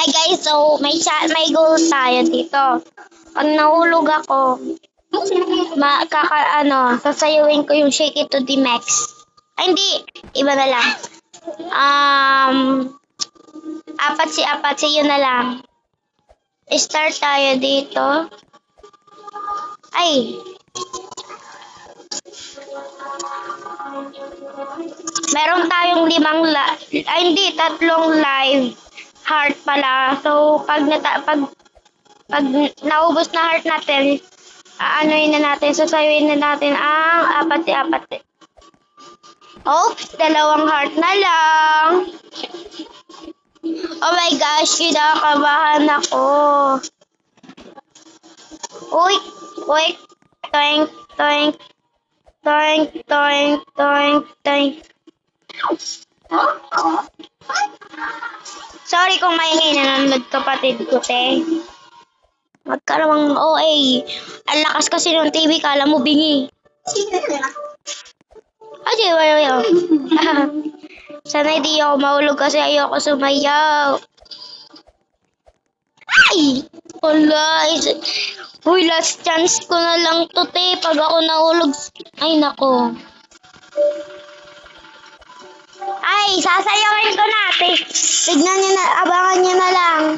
Hi guys, so may goal tayo dito. Pag nahulog ako, sasayawin ko yung Shake It to the Max. Ay, hindi. Iba na lang. Apat yun na lang. Start tayo dito. Ay. Meron tayong 3 live heart pala. So, pag naubos na heart natin, sasayawin na natin ang apat. Oops, 2 heart na lang. Oh my gosh, kinakabahan ako. Uy, toink, toink, toink, toink, toink, toink. Sorry kung maingay, nanonood kapatid ko, te. Magkarawang OA. Ang lakas kasi ng TV, kala mo bingi. Ay, wala. Sana hindi ako mahulog kasi ayoko sumayaw. Ay! Wala. Uy, last chance ko na lang to, te. Pag ako nahulog. Ay, nako. Ay, sasayawin ko na, te. Tignan nyo na, abangan nyo na lang.